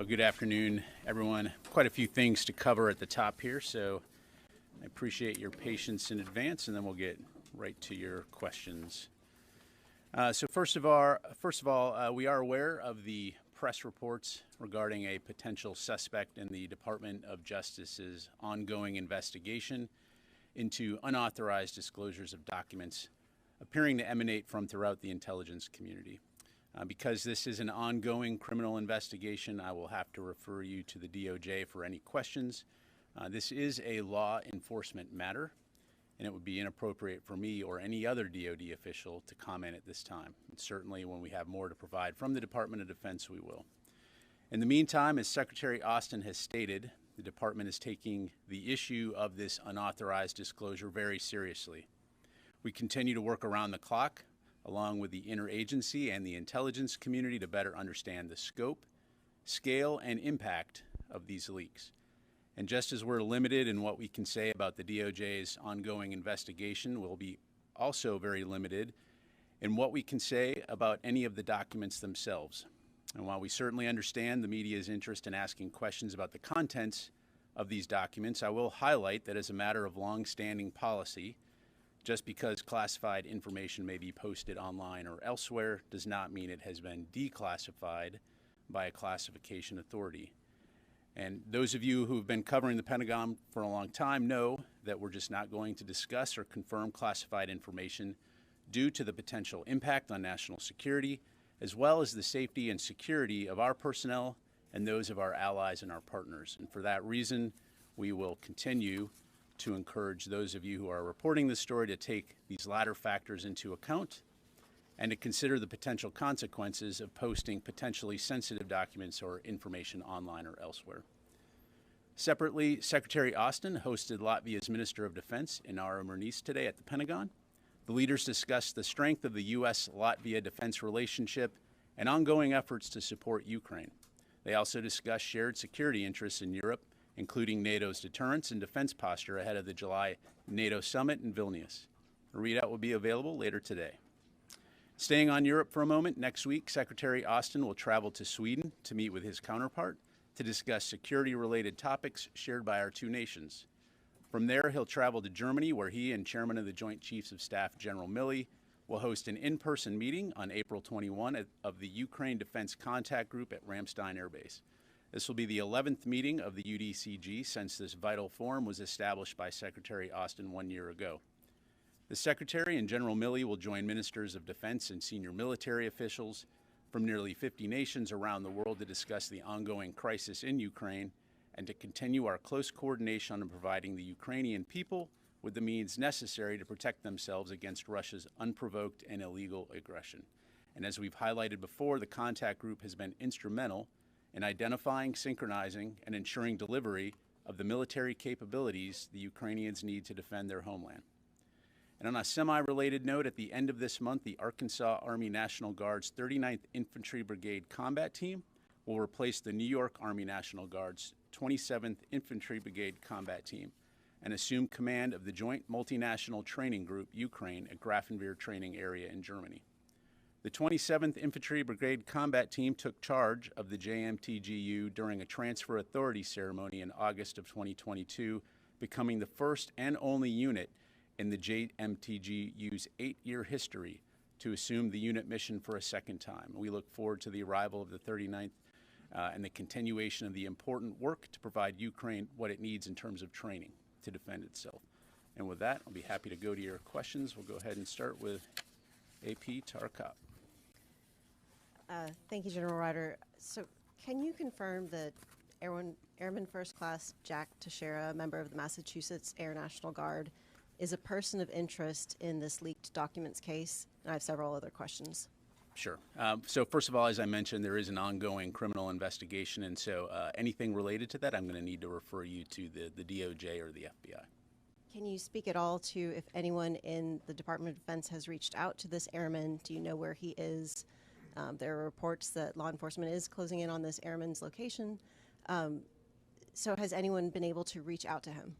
Good afternoon, everyone. Quite a few things to cover at the top here, so I appreciate your patience in advance, and then we'll get right to your questions. So first of all, we are aware of the press reports regarding a potential suspect in the Department of Justice's ongoing investigation into unauthorized disclosures of documents appearing to emanate from throughout the intelligence community. Because this is an ongoing criminal investigation, I will have to refer you to the DOJ for any questions. This is a law enforcement matter, and it would be inappropriate for me or any other DoD official to comment at this time. And certainly when we have more to provide from the Department of Defense, we will. In the meantime, as Secretary Austin has stated, the Department is taking the issue of this unauthorized disclosure very seriously. We continue to work around the clock along with the interagency and the intelligence community to better understand the scope, scale, and impact of these leaks. And just as we're limited in what we can say about the DOJ's ongoing investigation, we'll be also very limited in what we can say about any of the documents themselves. And while we certainly understand the media's interest in asking questions about the contents of these documents, I will highlight that as a matter of long-standing policy, just because classified information may be posted online or elsewhere does not mean it has been declassified by a classification authority. And those of you who have been covering the Pentagon for a long time know that we're just not going to discuss or confirm classified information due to the potential impact on national security, as well as the safety and security of our personnel and those of our allies and our partners. And for that reason, we will continue to encourage those of you who are reporting this story to take these latter factors into account and to consider the potential consequences of posting potentially sensitive documents or information online or elsewhere. Separately, Secretary Austin hosted Latvia's Minister of Defense, Inara Murniece, today at the Pentagon. The leaders discussed the strength of the U.S.-Latvia defense relationship and ongoing efforts to support Ukraine. They also discussed shared security interests in Europe, including NATO's deterrence and defense posture ahead of the July NATO summit in Vilnius. A readout will be available later today. Staying on Europe for a moment, next week, Secretary Austin will travel to Sweden to meet with his counterpart to discuss security-related topics shared by our two nations. From there, he'll travel to Germany, where he and Chairman of the Joint Chiefs of Staff, General Milley, will host an in-person meeting on April 21 of the Ukraine Defense Contact Group at Ramstein Air Base. This will be the 11th meeting of the UDCG since this vital forum was established by Secretary Austin 1 year ago. The Secretary and General Milley will join ministers of defense and senior military officials from nearly 50 nations around the world to discuss the ongoing crisis in Ukraine and to continue our close coordination on providing the Ukrainian people with the means necessary to protect themselves against Russia's unprovoked and illegal aggression. And as we've highlighted before, the contact group has been instrumental in identifying, synchronizing, and ensuring delivery of the military capabilities the Ukrainians need to defend their homeland. And on a semi-related note, at the end of this month, the Arkansas Army National Guard's 39th Infantry Brigade Combat Team will replace the New York Army National Guard's 27th Infantry Brigade Combat Team and assume command of the Joint Multinational Training Group Ukraine at Grafenwehr Training Area in Germany. The 27th Infantry Brigade Combat Team took charge of the JMTGU during a transfer authority ceremony in August of 2022, becoming the first and only unit in the JMTGU's 8-year history to assume the unit mission for a second time. We look forward to the arrival of the 39th and the continuation of the important work to provide Ukraine what it needs in terms of training to defend itself. And with that, I'll be happy to go to your questions. We'll go ahead and start with AP Tarakap. Thank you, General Ryder. So can you confirm that Airman First Class Jack Teixeira, a member of the Massachusetts Air National Guard, is a person of interest in this leaked documents case? And I have several other questions. Sure. So first of all, as I mentioned, there is an ongoing criminal investigation, and so anything related to that, I'm going to need to refer you to the DOJ or the FBI. Can you speak at all to if anyone in the Department of Defense has reached out to this airman? Do you know where he is? There are reports that law enforcement is closing in on this airman's location. So has anyone been able to reach out to him?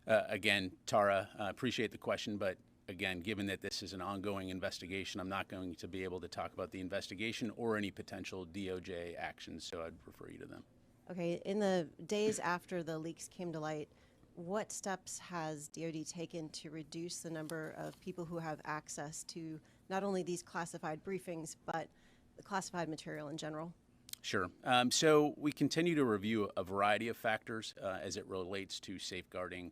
Again, Tara, appreciate the question, but again, given that this is an ongoing investigation, I'm not going to be able to talk about the investigation or any potential DOJ actions, so I'd refer you to them. Okay, in the days after the leaks came to light, what steps has DoD taken to reduce the number of people who have access to not only these classified briefings, but the classified material in general? Sure. So we continue to review a variety of factors as it relates to safeguarding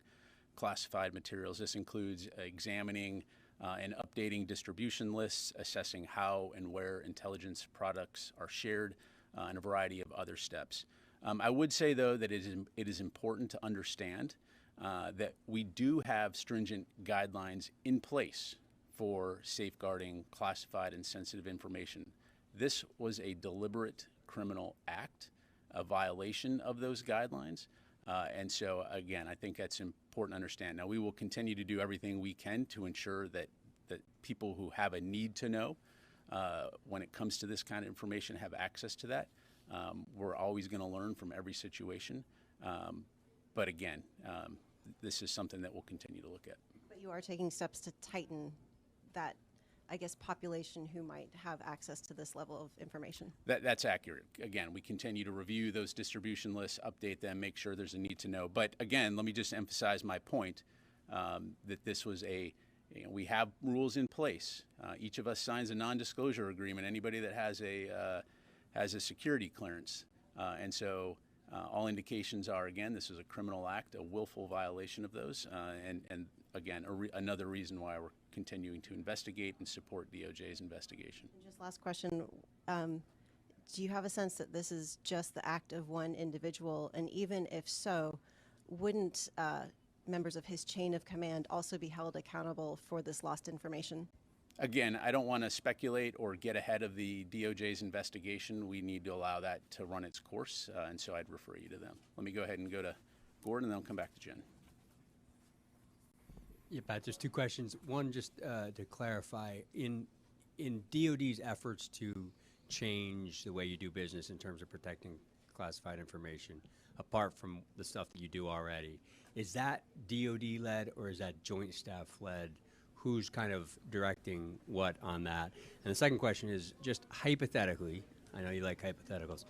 classified materials. This includes examining and updating distribution lists, assessing how and where intelligence products are shared, and a variety of other steps. I would say, though, that it is important to understand that we do have stringent guidelines in place for safeguarding classified and sensitive information. This was a deliberate criminal act, a violation of those guidelines. And so, again, I think that's important to understand. Now, we will continue to do everything we can to ensure that people who have a need to know when it comes to this kind of information have access to that. We're always going to learn from every situation. But again, this is something that we'll continue to look at. But you are taking steps to tighten that, I guess, population who might have access to this level of information. That's accurate. Again, we continue to review those distribution lists, update them, make sure there's a need to know. But again, let me just emphasize my point that this was we have rules in place. Each of us signs a non-disclosure agreement. Anybody that has a security clearance. And so all indications are, again, this is a criminal act, a willful violation of those. And again, another reason why we're continuing to investigate and support DOJ's investigation. And just last question, do you have a sense that this is just the act of one individual? And even if so, wouldn't members of his chain of command also be held accountable for this lost information? Again, I don't want to speculate or get ahead of the DOJ's investigation. We need to allow that to run its course, and so I'd refer you to them. Let me go ahead and go to Gordon, and then I'll come back to Jen. Yeah, Pat, there's two questions. One, just to clarify, in DOD's efforts to change the way you do business in terms of protecting classified information, apart from the stuff that you do already, is that DOD-led or is that joint staff-led? Who's kind of directing what on that? And the second question is just hypothetically, I know you like hypotheticals,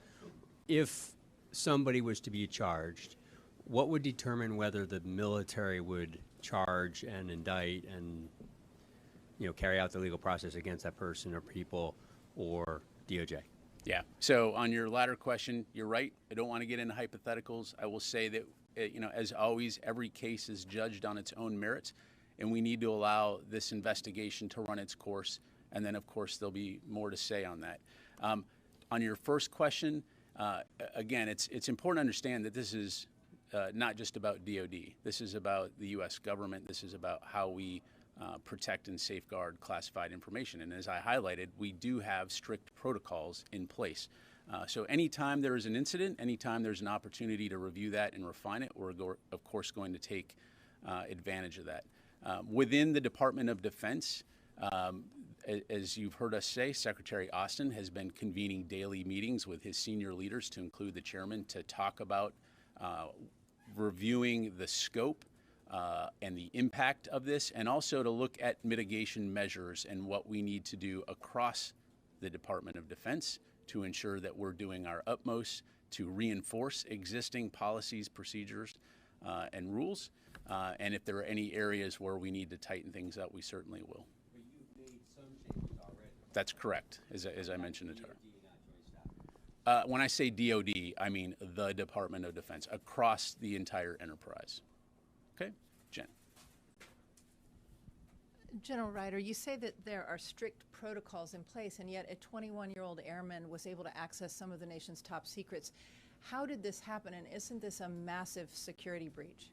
if somebody was to be charged, what would determine whether the military would charge and indict and carry out the legal process against that person or people or DOJ? Yeah. So on your latter question, you're right. I don't want to get into hypotheticals. I will say that, as always, every case is judged on its own merits, and we need to allow this investigation to run its course. And then, of course, there'll be more to say on that. On your first question, again, it's important to understand that this is not just about DOD. This is about the U.S. government. This is about how we protect and safeguard classified information. And as I highlighted, we do have strict protocols in place. So anytime there is an incident, anytime there's an opportunity to review that and refine it, we're, of course, going to take advantage of that. Within the Department of Defense, as you've heard us say, Secretary Austin has been convening daily meetings with his senior leaders, to include the chairman, to talk about reviewing the scope and the impact of this, and also to look at mitigation measures and what we need to do across the Department of Defense to ensure that we're doing our utmost to reinforce existing policies, procedures, and rules. And if there are any areas where we need to tighten things up, we certainly will. But you've made some changes already. That's correct, as I mentioned it. When I say DOD, I mean the Department of Defense, across the entire enterprise. Okay, Jen. General Ryder, you say that there are strict protocols in place, and yet a 21-year-old airman was able to access some of the nation's top secrets. How did this happen, and isn't this a massive security breach?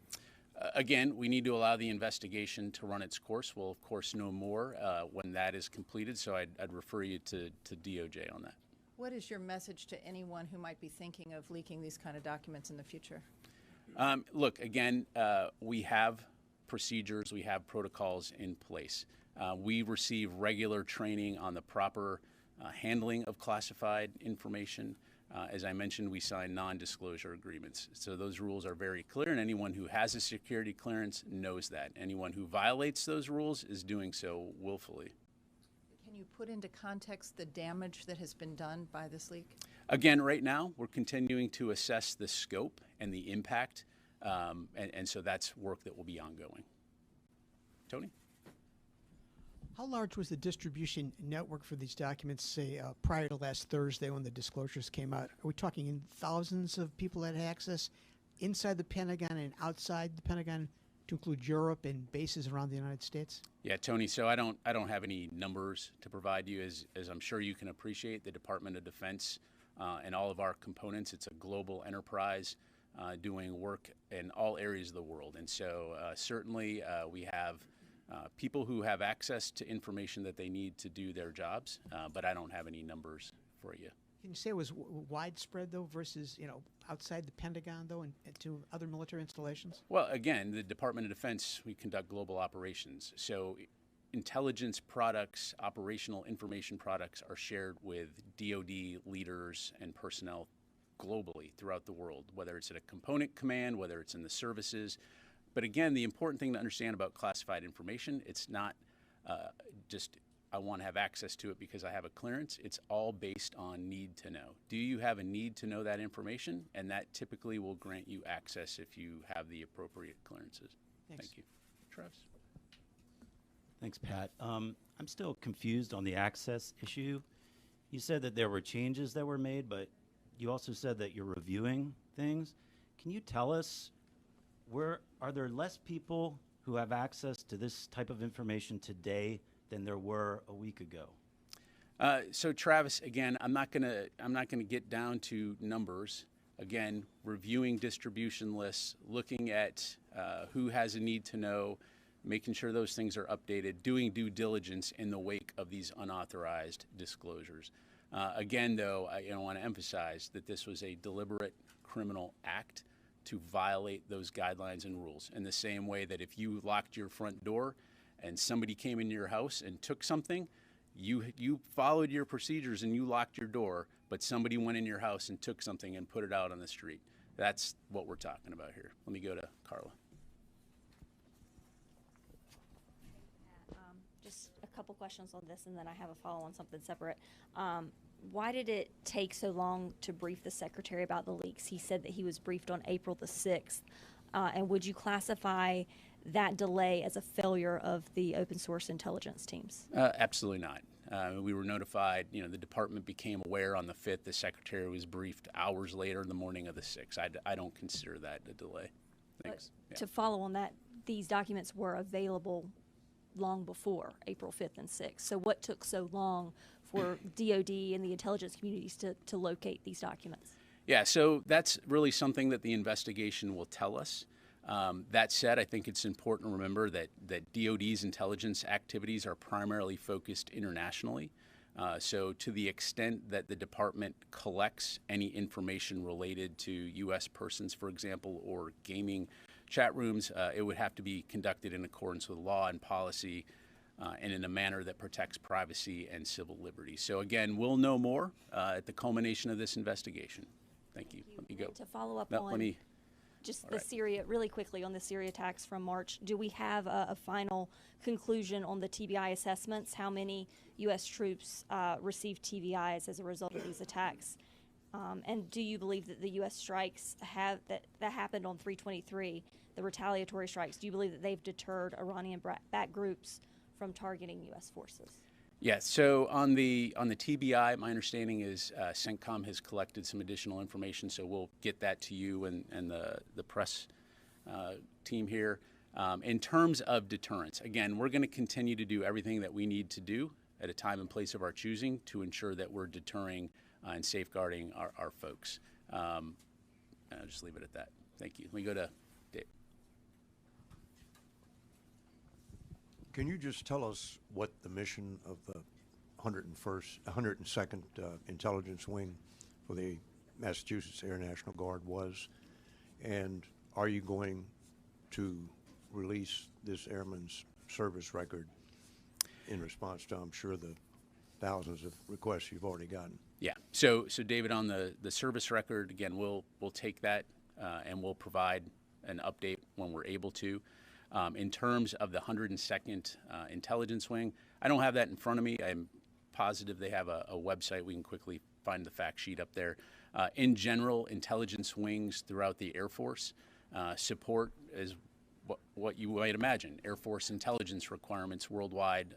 Again, we need to allow the investigation to run its course. We'll, of course, know more when that is completed, so I'd refer you to DOJ on that. What is your message to anyone who might be thinking of leaking these kind of documents in the future? Look, again, we have procedures, we have protocols in place. We receive regular training on the proper handling of classified information. As I mentioned, we sign non-disclosure agreements. So those rules are very clear, and anyone who has a security clearance knows that. Anyone who violates those rules is doing so willfully. Can you put into context the damage that has been done by this leak? Again, right now, we're continuing to assess the scope and the impact, and so that's work that will be ongoing. Tony? How large was the distribution network for these documents, say, prior to last Thursday when the disclosures came out? Are we talking in thousands of people that had access inside the Pentagon and outside the Pentagon, to include Europe and bases around the United States? Yeah, Tony, so I don't have any numbers to provide you. As I'm sure you can appreciate, the Department of Defense and all of our components, it's a global enterprise doing work in all areas of the world. And so certainly we have people who have access to information that they need to do their jobs, but I don't have any numbers for you. Can you say it was widespread, though, versus, outside the Pentagon, though, and to other military installations? Well, again, the Department of Defense, we conduct global operations. So intelligence products, operational information products are shared with DoD leaders and personnel globally throughout the world, whether it's at a component command, whether it's in the services. But again, the important thing to understand about classified information, it's not just I want to have access to it because I have a clearance. It's all based on need to know. Do you have a need to know that information? And that typically will grant you access if you have the appropriate clearances. Thanks. Thank you. Travis? Thanks, Pat. I'm still confused on the access issue. You said that there were changes that were made, but you also said that you're reviewing things. Can you tell us, are there less people who have access to this type of information today than there were a week ago? So Travis, again, I'm not gonna get down to numbers. Again, reviewing distribution lists, looking at who has a need to know, making sure those things are updated, doing due diligence in the wake of these unauthorized disclosures. Again, though, I want to emphasize that this was a deliberate criminal act to violate those guidelines and rules, in the same way that if you locked your front door and somebody came into your house and took something, you followed your procedures and you locked your door, but somebody went in your house and took something and put it out on the street. That's what we're talking about here. Let me go to Carla. Just a couple questions on this, and then I have a follow on something separate. Why did it take so long to brief the Secretary about the leaks? He said that he was briefed on April the 6th. And would you classify that delay as a failure of the open source intelligence teams? Absolutely not. We were notified, the department became aware on the 5th. The Secretary was briefed hours later in the morning of the 6th. I don't consider that a delay. Thanks. Yeah. To follow on that, these documents were available long before April 5th and 6th. So what took so long for DOD and the intelligence communities to locate these documents? Yeah, so that's really something that the investigation will tell us. That said, I think it's important to remember that DOD's intelligence activities are primarily focused internationally. So to the extent that the department collects any information related to U.S. persons, for example, or gaming chat rooms, it would have to be conducted in accordance with law and policy and in a manner that protects privacy and civil liberties. So again, we'll know more at the culmination of this investigation. Thank you. Let me go. To follow up No, on let me, just all the right. Syria, really quickly on the Syria attacks from March, do we have a final conclusion on the TBI assessments? How many U.S. troops received TBIs as a result of these attacks? And do you believe that the U.S. strikes that happened on 3/23, the retaliatory strikes, do you believe that they've deterred Iranian-backed groups from targeting U.S. forces? Yeah, so on the TBI, my understanding is CENTCOM has collected some additional information, so we'll get that to you and the press team here. In terms of deterrence, again, we're going to continue to do everything that we need to do at a time and place of our choosing to ensure that we're deterring and safeguarding our folks. I'll just leave it at that. Thank you. Let me go to Dave. Can you just tell us what the mission of the 102nd Intelligence Wing for the Massachusetts Air National Guard was? And are you going to release this airman's service record in response to, I'm sure, the thousands of requests you've already gotten? Yeah. So David, on the service record, again, we'll take that and we'll provide an update when we're able to. In terms of the 102nd Intelligence Wing, I don't have that in front of me. I'm positive they have a website. We can quickly find the fact sheet up there. In general, intelligence wings throughout the Air Force support is what you might imagine, Air Force intelligence requirements worldwide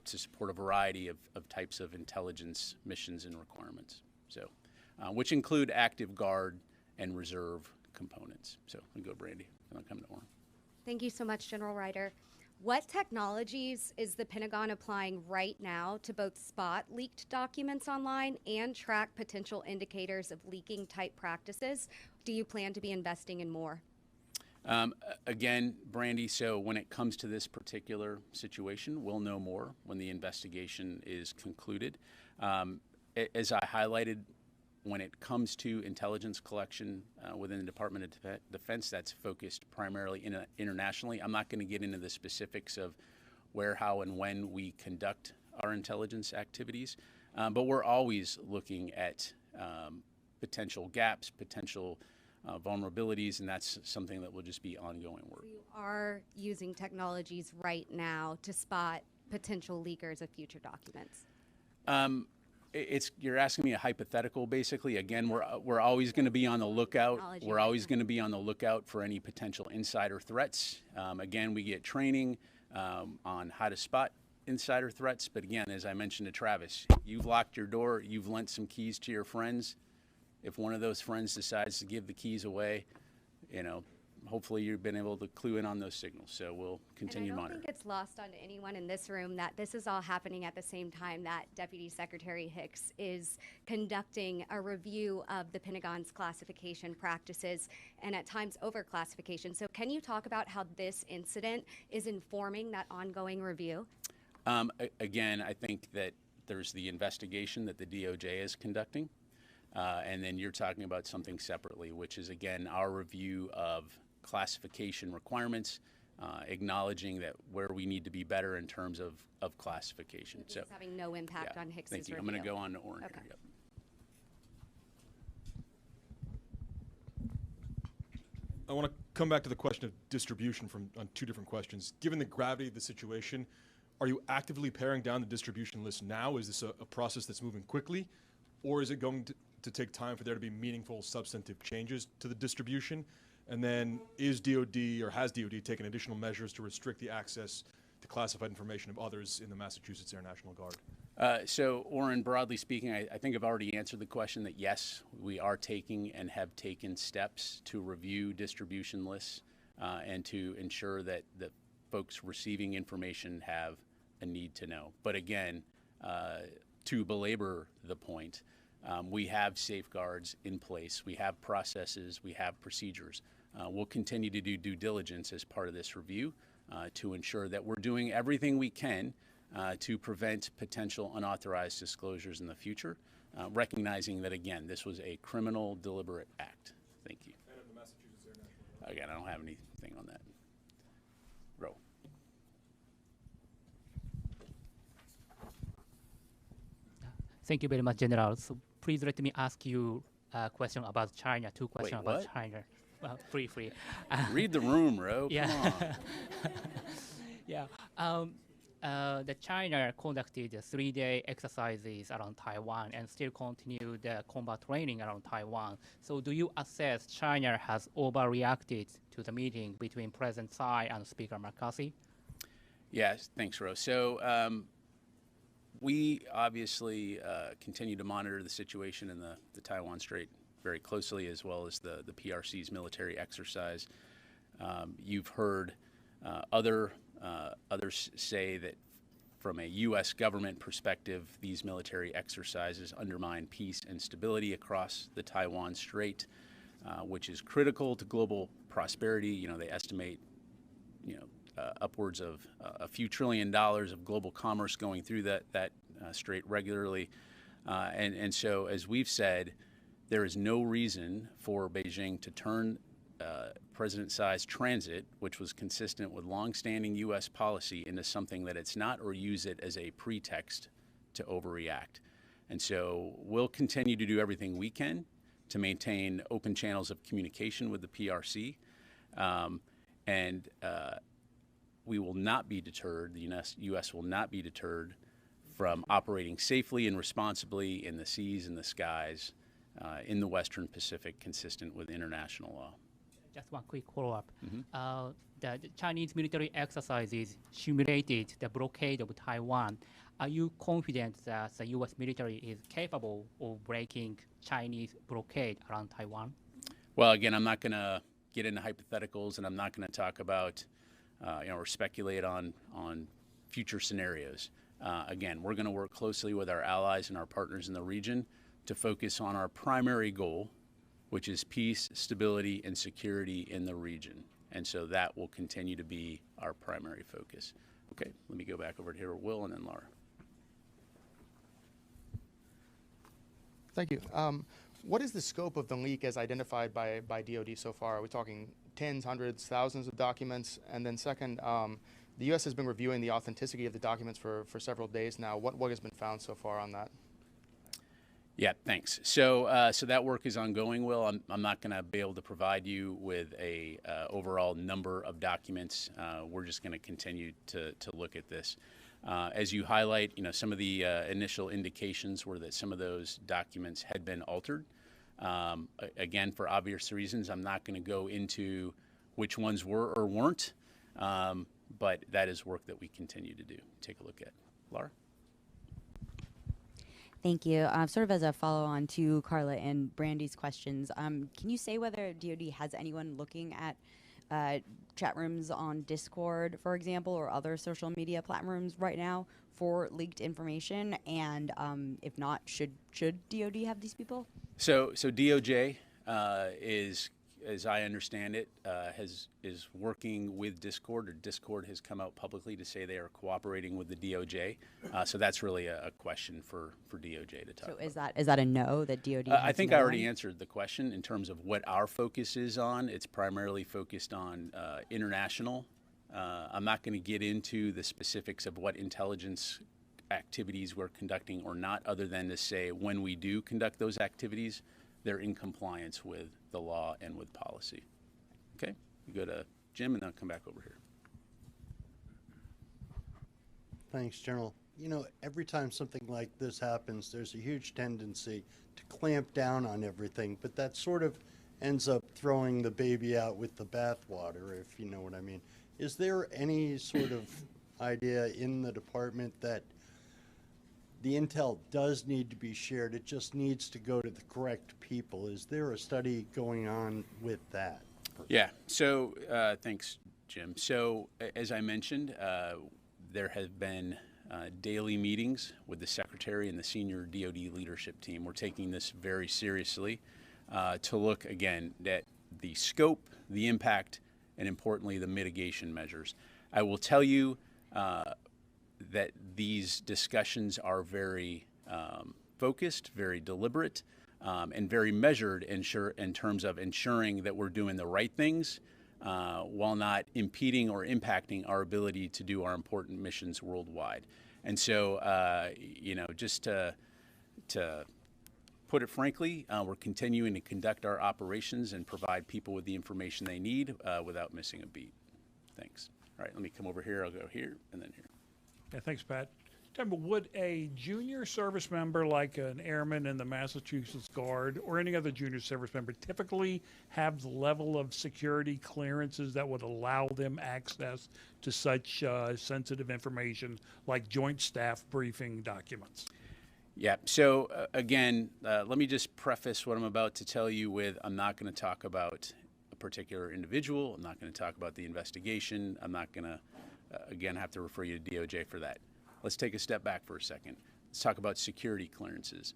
to support a variety of types of intelligence missions and requirements. So, which include active guard and reserve components. So, we go, Brandy, and I'll come to Orrin. Thank you so much, General Ryder. What technologies is the Pentagon applying right now to both spot leaked documents online and track potential indicators of leaking type practices? Do you plan to be investing in more? Again, Brandy, so when it comes to this particular situation, we'll know more when the investigation is concluded. As I highlighted, when it comes to intelligence collection within the Department of Defense, that's focused primarily internationally. I'm not going to get into the specifics of where, how, and when we conduct our intelligence activities, but we're always looking at potential gaps, potential vulnerabilities, and that's something that will just be ongoing work. You are using technologies right now to spot potential leakers of future documents. You're asking me a hypothetical, basically. Again, we're always going to be on the lookout. We're always going to be on the lookout for any potential insider threats. Again, we get training on how to spot insider threats. But again, as I mentioned to Travis, you've locked your door. You've lent some keys to your friends. If one of those friends decides to give the keys away, hopefully you've been able to clue in on those signals. So we'll continue to monitor. I don't think it's lost on anyone in this room that this is all happening at the same time that Deputy Secretary Hicks is conducting a review of the Pentagon's classification practices and at times overclassification. So can you talk about how this incident is informing that ongoing review? Again, I think that there's the investigation that the DOJ is conducting. And then you're talking about something separately, which is, again, our review of classification requirements, acknowledging that where we need to be better in terms of classification. So having no impact on Hicks's Thank you. review. I'm going to go on to Orrin Okay. here. Yep. I want to come back to the question of distribution on two different questions. Given the gravity of the situation, are you actively paring down the distribution list now? Is this a process that's moving quickly? Or is it going to take time for there to be meaningful substantive changes to the distribution? And then is DOD or has DOD taken additional measures to restrict the access to classified information of others in the Massachusetts Air National Guard? So, Orrin, broadly speaking, I think I've already answered the question that yes, we are taking and have taken steps to review distribution lists and to ensure that the folks receiving information have a need to know. But again, to belabor the point, we have safeguards in place. We have processes. We have procedures. We'll continue to do due diligence as part of this review to ensure that we're doing everything we can to prevent potential unauthorized disclosures in the future, recognizing that, again, this was a criminal deliberate act. Thank you. And of the Massachusetts Air National Guard. Again, I don't have anything on that. Row. Thank you very much, General. So please let me ask you a question about China, two questions Wait, about what? China. Well, free. Read the room, Ro. Yeah. Come on. Yeah. The China conducted 3-day exercises around Taiwan and still continue the combat training around Taiwan. So do you assess China has overreacted to the meeting between President Tsai and Speaker McCarthy? Yes, thanks, Ro. So we obviously continue to monitor the situation in the Taiwan Strait very closely, as well as the PRC's military exercise. You've heard others say that from a U.S. government perspective, these military exercises undermine peace and stability across the Taiwan Strait, which is critical to global prosperity. They estimate, upwards of a few $1 trillion of global commerce going through that strait regularly. And so, as we've said, there is no reason for Beijing to turn President Tsai's transit, which was consistent with longstanding U.S. policy, into something that it's not, or use it as a pretext to overreact. And so we'll continue to do everything we can to maintain open channels of communication with the PRC. And we will not be deterred, the U.S. will not be deterred from operating safely and responsibly in the seas and the skies in the Western Pacific, consistent with international law. Just one quick follow-up. The Chinese military exercises simulated the blockade of Taiwan. Are you confident that the U.S. military is capable of breaking Chinese blockade around Taiwan? Well, again, I'm not going to get into hypotheticals, and I'm not going to talk about, or speculate on future scenarios. Again, we're going to work closely with our allies and our partners in the region to focus on our primary goal, which is peace, stability, and security in the region. And so that will continue to be our primary focus. Okay, let me go back over to here with Will and then Laura. Thank you. What is the scope of the leak as identified by DoD so far? Are we talking tens, hundreds, thousands of documents? And then second, the U.S. has been reviewing the authenticity of the documents for several days now. What has been found so far on that? Yeah, thanks. So that work is ongoing, Will. I'm not going to be able to provide you with a overall number of documents. We're just going to continue to look at this. As you highlight, some of the initial indications were that some of those documents had been altered. Again, for obvious reasons, I'm not going to go into which ones were or weren't, but that is work that we continue to do. Take a look at. Laura? Thank you. Sort of as a follow-on to Carla and Brandy's questions, can you say whether DoD has anyone looking at chat rooms on Discord, for example, or other social media platforms right now for leaked information? And if not, should DoD have these people? So DOJ is, as I understand it, is working with Discord, or Discord has come out publicly to say they are cooperating with the DOJ. So that's really a question for DOJ to talk about. So is that a no, that DoD? I think I already answered the question in terms of what our focus is on. It's primarily focused on international. I'm not going to get into the specifics of what intelligence activities we're conducting or not, other than to say when we do conduct those activities, they're in compliance with the law and with policy. Okay, you go to Jim and then I'll come back over here. Thanks, General. Every time something like this happens, there's a huge tendency to clamp down on everything, but that sort of ends up throwing the baby out with the bathwater, if you know what I mean. Is there any sort of idea in the department that the intel does need to be shared, it just needs to go to the correct people? Is there a study going on with that? Yeah, so thanks, Jim. So as I mentioned, there have been daily meetings with the Secretary and the senior DoD leadership team. We're taking this very seriously to look, again, at the scope, the impact, and importantly, the mitigation measures. I will tell you that these discussions are very focused, very deliberate, and very measured in terms of ensuring that we're doing the right things while not impeding or impacting our ability to do our important missions worldwide. And so, just to put it frankly, we're continuing to conduct our operations and provide people with the information they need without missing a beat. Thanks. All right, let me come over here. I'll go here and then here. Yeah, thanks, Pat. Tell me, would a junior service member like an airman in the Massachusetts Guard or any other junior service member typically have the level of security clearances that would allow them access to such sensitive information like joint staff briefing documents? Yeah, so again, let me just preface what I'm about to tell you with I'm not going to talk about a particular individual. I'm not going to talk about the investigation. I'm not going to again, have to refer you to DOJ for that. Let's take a step back for a second. Let's talk about security clearances.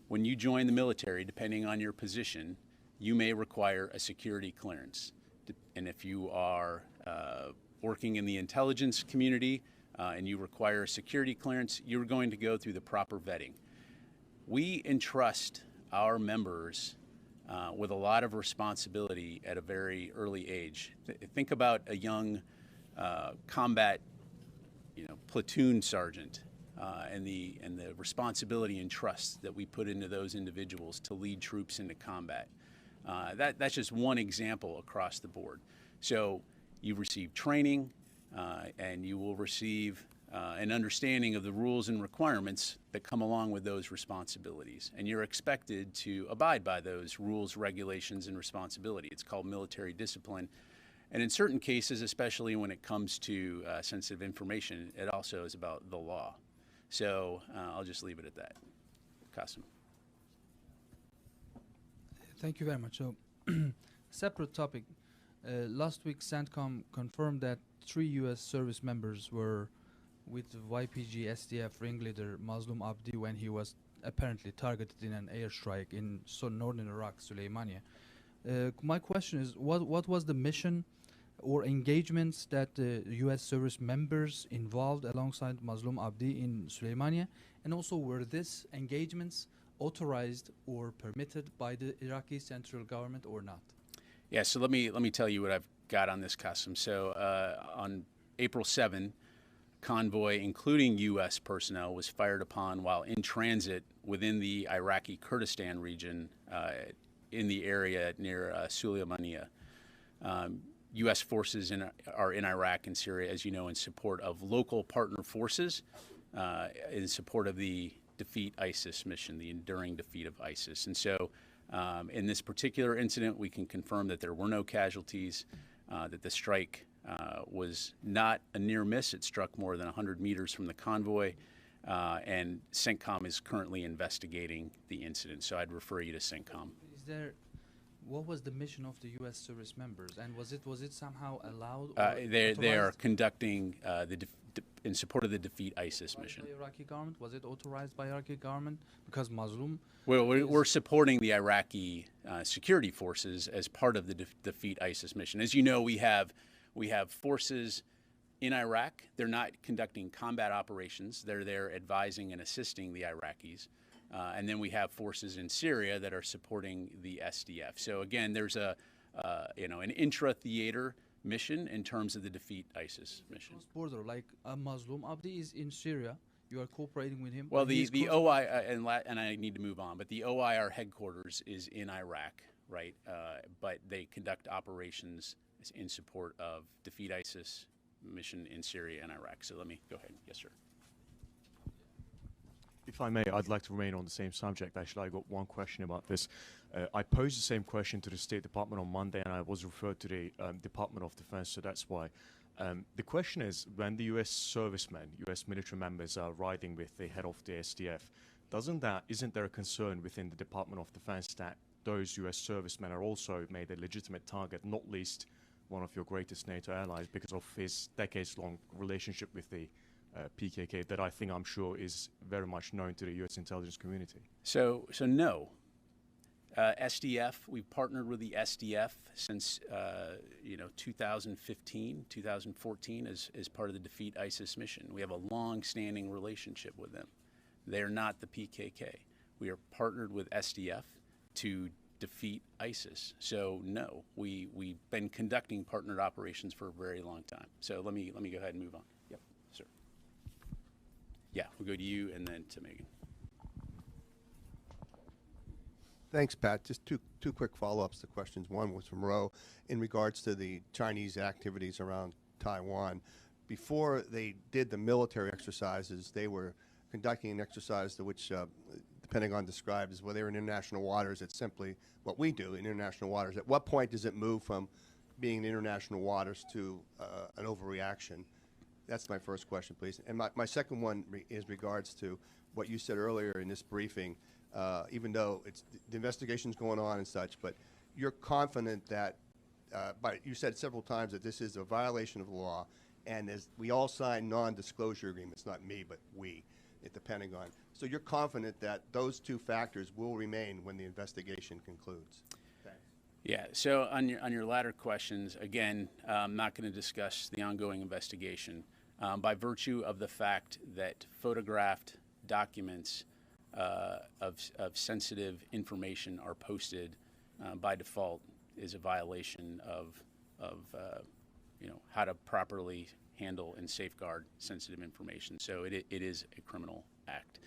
When you join the military, depending on your position, you may require a security clearance. And if you are working in the intelligence community and you require a security clearance, you're going to go through the proper vetting. We entrust our members with a lot of responsibility at a very early age. Think about a young combat, platoon sergeant, and the responsibility and trust that we put into those individuals to lead troops into combat. That's just one example across the board. So you receive training, and you will receive an understanding of the rules and requirements that come along with those responsibilities. And you're expected to abide by those rules, regulations, and responsibility. It's called military discipline. And in certain cases, especially when it comes to sensitive information, it also is about the law. So I'll just leave it at that. Qasim. Thank you very much. So, separate topic. Last week, CENTCOM confirmed that 3 U.S. service members were with YPG SDF ringleader Mazlum Abdi when he was apparently targeted in an airstrike in northern Iraq, Suleimania. My question is, what was the mission or engagements that the U.S. service members involved alongside Mazlum Abdi in Suleimania? And also, were these engagements authorized or permitted by the Iraqi central government or not? Yeah, so let me tell you what I've got on this, Qasim. So on April 7, convoy, including U.S. personnel, was fired upon while in transit within the Iraqi Kurdistan region in the area near Suleimania. U.S. forces are in Iraq and Syria, as you know, in support of local partner forces, in support of the Defeat ISIS mission, the enduring defeat of ISIS. And so in this particular incident, we can confirm that there were no casualties, that the strike was not a near miss. It struck more than 100 meters from the convoy, and CENTCOM is currently investigating the incident. So I'd refer you to CENTCOM. What was the mission of the U.S. service members, and was it somehow allowed? They are conducting in support of the Defeat ISIS mission. By Iraqi government? Was it authorized by Iraqi government? Because Mazlum. Well, we're supporting the Iraqi security forces as part of the Defeat ISIS mission. As you know, we have forces in Iraq. They're not conducting combat operations. They're there advising and assisting the Iraqis. And then we have forces in Syria that are supporting the SDF. So again, there's an intra-theater mission in terms of the Defeat ISIS mission. Border, like Mazlum Abdi is in Syria. You are cooperating with him. Well, the OI and I need to move on, but the OIR headquarters is in Iraq, right? But they conduct operations in support of Defeat ISIS mission in Syria and Iraq. So let me go ahead. Yes, sir. If I may, I'd like to remain on the same subject. Actually, I got one question about this. I posed the same question to the State Department on Monday, and I was referred to the Department of Defense, so that's why. The question is, when the U.S. servicemen, U.S. military members are riding with the head of the SDF, isn't there a concern within the Department of Defense that those U.S. servicemen are also made a legitimate target, not least one of your greatest NATO allies, because of his decades-long relationship with the PKK that I'm sure is very much known to the U.S. intelligence community? So no. SDF, we've partnered with the SDF since 2015, 2014 as part of the Defeat ISIS mission. We have a long-standing relationship with them. They're not the PKK. We are partnered with SDF to defeat ISIS. So no, we've been conducting partnered operations for a very long time. So let me go ahead and move on. Yep, sir. Yeah, we'll go to you and then to Megan. Thanks, Pat. Just two quick follow-ups to questions. One was from Ro in regards to the Chinese activities around Taiwan. Before they did the military exercises, they were conducting an exercise to which the Pentagon described as, well, they were in international waters. It's simply what we do in international waters. At what point does it move from being in international waters to an overreaction? That's my first question, please. And my second one is regards to what you said earlier in this briefing. Even though the investigation's going on and such, but you're confident that, you said several times that this is a violation of the law, and as we all sign non-disclosure agreements, not me, but we at the Pentagon. So you're confident that those two factors will remain when the investigation concludes? Thanks. Yeah, so on your latter questions, again, I'm not going to discuss the ongoing investigation. By virtue of the fact that photographed documents of sensitive information are posted by default is a violation of how to properly handle and safeguard sensitive information. So it is a criminal act.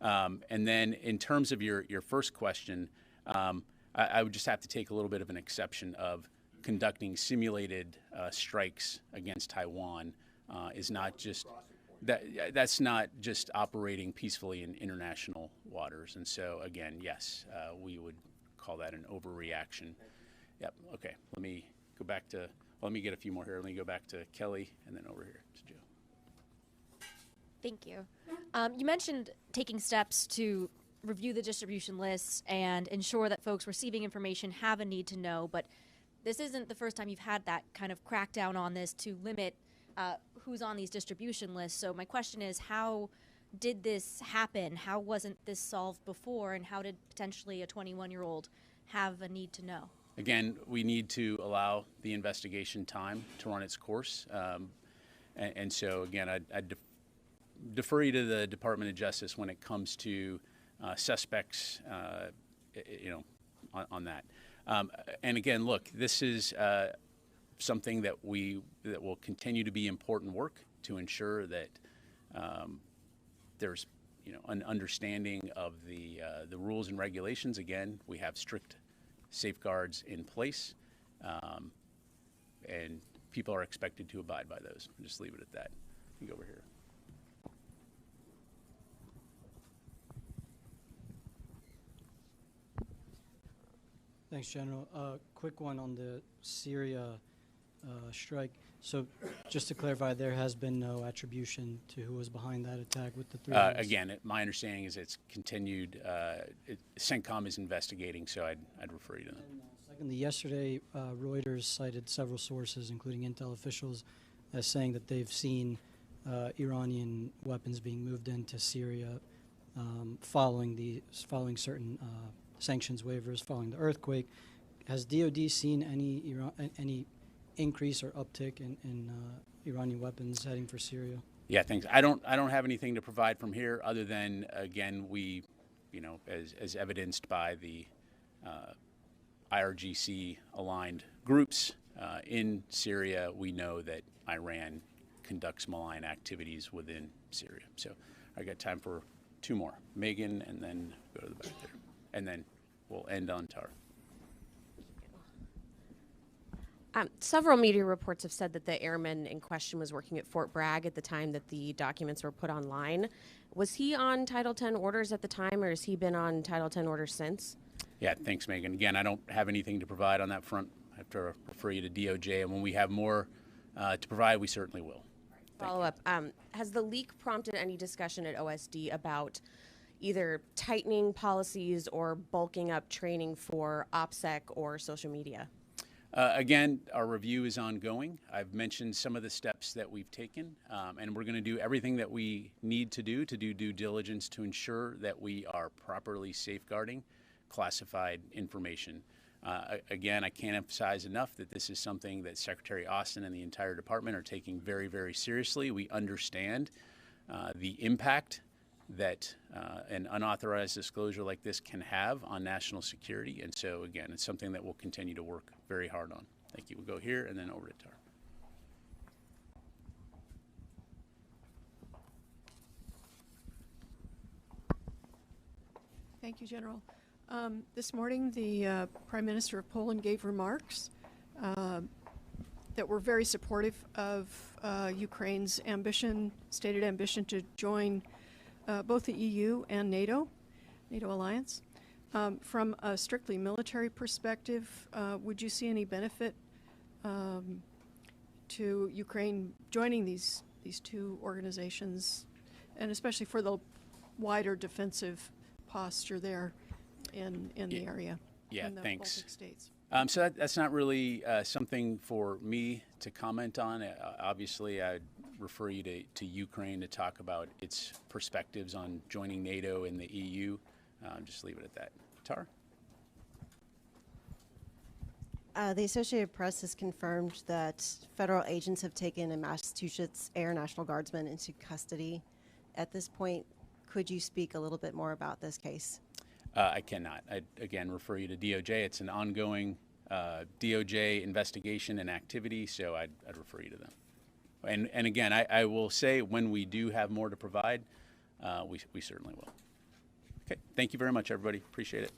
And then in terms of your first question, I would just have to take a little bit of an exception of conducting simulated strikes against Taiwan is not just That's not just operating peacefully in international waters. And so, again, yes, we would call that an overreaction. Yep. Okay. Let me go back to. Let me get a few more here. Let me go back to Kelly and then over here to Joe. Thank you. You mentioned taking steps to review the distribution lists and ensure that folks receiving information have a need to know, but this isn't the first time you've had that kind of crackdown on this to limit who's on these distribution lists. So my question is, how did this happen? How wasn't this solved before, and how did potentially a 21-year-old have a need to know? Again, we need to allow the investigation time to run its course. And so, again, I'd defer you to the Department of Justice when it comes to suspects, on that. And again, look, this is something that will continue to be important work to ensure that there's an understanding of the rules and regulations. Again, we have strict safeguards in place, and people are expected to abide by those. I'll just leave it at that. You go over here. Thanks, General. Quick one on the Syria strike. So just to clarify, there has been no attribution to who was behind that attack with the 3 guns? Again, my understanding is it's continued. CENTCOM is investigating, so I'd refer you to them. And, secondly, yesterday, Reuters cited several sources, including intel officials, as saying that they've seen Iranian weapons being moved into Syria following certain sanctions waivers following the earthquake. Has DoD seen any increase or uptick in Iranian weapons heading for Syria? Yeah, thanks. I don't have anything to provide from here other than, again, we, as evidenced by the IRGC aligned groups in Syria, we know that Iran conducts malign activities within Syria. So I got time for 2 more. Megan, and then go to the back there. And then we'll end on Tar. Several media reports have said that the airman in question was working at Fort Bragg at the time that the documents were put online. Was he on Title X orders at the time, or has he been on Title X orders since? Yeah, thanks, Megan. Again, I don't have anything to provide on that front. I have to refer you to DOJ, and when we have more to provide, we certainly will. Follow up. Has the leak prompted any discussion at OSD about either tightening policies or bulking up training for OPSEC or social media? Again, our review is ongoing. I've mentioned some of the steps that we've taken, and we're going to do everything that we need to do due diligence to ensure that we are properly safeguarding classified information. Again, I can't emphasize enough that this is something that Secretary Austin and the entire department are taking very, very seriously. We understand the impact that an unauthorized disclosure like this can have on national security. And so, again, it's something that we'll continue to work very hard on. Thank you. We'll go here and then over to Tar. Thank you, General. This morning, the Prime Minister of Poland gave remarks that were very supportive of Ukraine's stated ambition to join both the EU and NATO alliance. From a strictly military perspective, would you see any benefit to Ukraine joining these 2 organizations, and especially for the wider defensive posture there in the area? Yeah, in the thanks. Baltic states? So that's not really something for me to comment on. Obviously, I'd refer you to Ukraine to talk about its perspectives on joining NATO and the EU. Just leave it at that. Tar? The Associated Press has confirmed that federal agents have taken a Massachusetts Air National Guardsman into custody. At this point, could you speak a little bit more about this case? I cannot. I'd, again, refer you to DOJ. It's an ongoing DOJ investigation and activity, so I'd refer you to them. And again, I will say when we do have more to provide, we certainly will. Okay, thank you very much, everybody. Appreciate it.